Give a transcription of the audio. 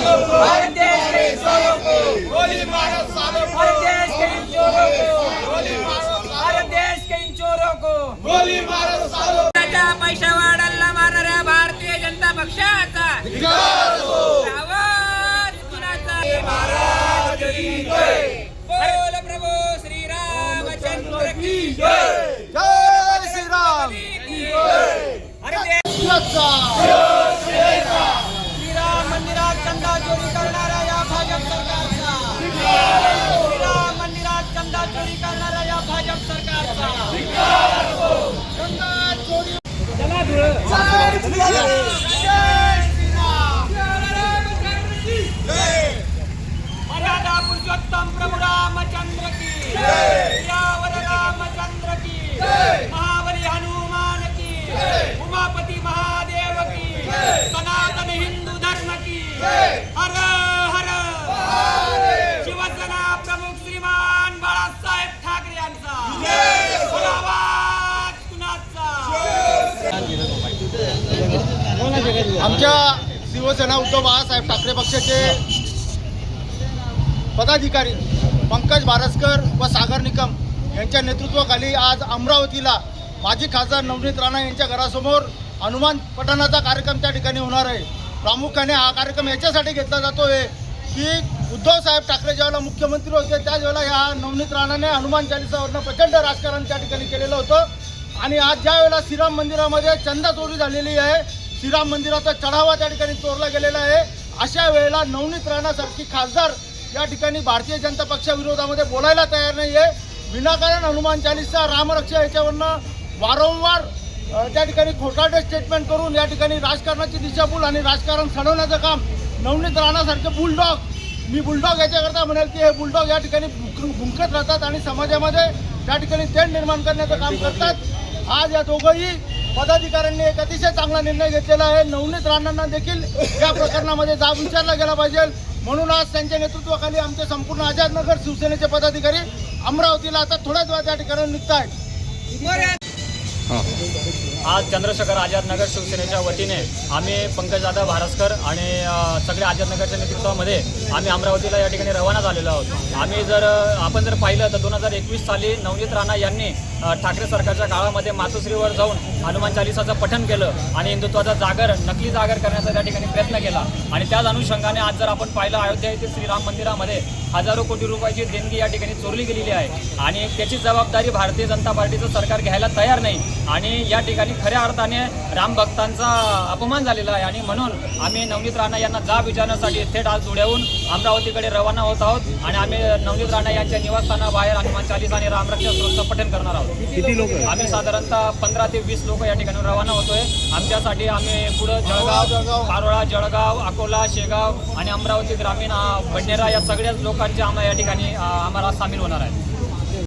भारत देश के चोरों को गोली मारो सालों को, भारत देश के इन चोरों को गोली मारो, भारत देश के इन चोरों को गोली मारो सालों। पैसा वाढायला मारणाऱ्या भारतीय जनता पक्षाचा आवाज कुणाचा? महाराज की जय, बोल प्रभू श्री रामचंद्र की जय, जय श्रीराम। श्रीराम मंदिरात चंदा चोरी करणाऱ्या या भाजप सरकारचा, श्रीराम मंदिरात चंदा चोरी करणाऱ्या या भाजप सरकारचा मर्यादा पुरुषोत्तम प्रभु रामचंद्र की यावर रामचंद्र की, महाबली हनुमान की, उमापति महादेव की, सनातन हिंदू धर्म की, हर हर शिवसेना प्रमुख श्रीमान बाळासाहेब ठाकरे यांचा आवाज कुणाचा? आमच्या शिवसेना उद्धव बाळासाहेब ठाकरे पक्षाचे पदाधिकारी पंकज बारसकर व सागर निकम यांच्या नेतृत्वाखाली आज अमरावतीला माजी खासदार नवनीत राणा यांच्या घरासमोर हनुमान पठणाचा कार्यक्रम त्या ठिकाणी होणार आहे। प्रामुख्याने हा कार्यक्रम याच्यासाठी घेतला जातो आहे की उद्धव साहेब ठाकरे ज्यावेळेला मुख्यमंत्री होते त्याच वेळेला ह्या नवनीत राणाने हनुमान चालीसावरनं प्रचंड राजकारण त्या ठिकाणी केलेलं होतं आणि आज ज्या वेळेला श्रीराम मंदिरामध्ये चंदा चोरी झालेली आहे, श्रीराम मंदिराचा चढावा त्या ठिकाणी चोरला गेलेला आहे, अशा वेळेला नवनीत राणासारखी खासदार या ठिकाणी भारतीय जनता पक्षाविरोधामध्ये बोलायला तयार नाही आहे। विनाकारण हनुमान चालीसा रामरक्षा याच्यावरनं वारंवार त्या ठिकाणी खोटारडे स्टेटमेंट करून या ठिकाणी राजकारणाची दिशाभूल आणि राजकारण सडवण्याचं काम नवनीत राणासारखे बुलडॉग, मी बुलडॉग याच्याकरता म्हणाल की हे बुलडॉग या ठिकाणी भुंकत राहतात आणि समाजामध्ये त्या ठिकाणी तेढ निर्माण करण्याचं काम करतात। आज या दोघंही पदाधिकाऱ्यांनी एक अतिशय चांगला निर्णय घेतलेला आहे। नवनीत राणांना देखील या प्रकरणामध्ये जाब विचारला गेला पाहिजे, म्हणून आज त्यांच्या नेतृत्वाखाली आमचे संपूर्ण आझादनगर शिवसेनेचे पदाधिकारी अमरावतीला आता थोड्याच वेळा त्या ठिकाणी निघत आहेत। आज चंद्रशेखर आझादनगर शिवसेनेच्या वतीने आम्ही पंकजदादा भारसकर आणि सगळ्या आझादनगरच्या नेतृत्वामध्ये आम्ही अमरावतीला या ठिकाणी रवाना झालेलो आहोत। आम्ही आपण जर पाहिलं तर 2021 साली नवनीत राणा यांनी ठाकरे सरकारच्या काळामध्ये मातोश्रीवर जाऊन हनुमान चालीसाचं पठण केलं आणि हिंदुत्वाचा नकली जागर करण्याचा त्या ठिकाणी प्रयत्न केला आणि त्याच अनुषंगाने आज जर आपण पाहिलं अयोध्या येथील श्रीराम मंदिरामध्ये हजारो कोटी रुपयाची देणगी या ठिकाणी चोरली गेलेली आहे आणि त्याची जबाबदारी भारतीय जनता पार्टीचं सरकार घ्यायला तयार नाही आणि या ठिकाणी खऱ्या अर्थाने रामभक्तांचा अपमान झालेला आहे आणि म्हणून आम्ही नवनीत राणा यांना जाब विचारण्यासाठी थेट आज धुळ्याहून अमरावतीकडे रवाना होत आहोत आणि आम्ही नवनीत राणा यांच्या निवासस्थानाबाहेर हनुमान चालीसा आणि रामरक्षा स्तोत्राचं पठण करणार आहोत। किती लोक? आम्ही साधारणतः 15 ते 20 लोक या ठिकाणी रवाना होतोय। आमच्यासाठी आम्ही पुढं जळगाव, कारोळा, जळगाव, अकोला, शेगाव आणि अमरावती ग्रामीण, बडनेरा या सगळ्याच लोकांचे आम्हाला या ठिकाणी आम्हाला सामील होणार आहे।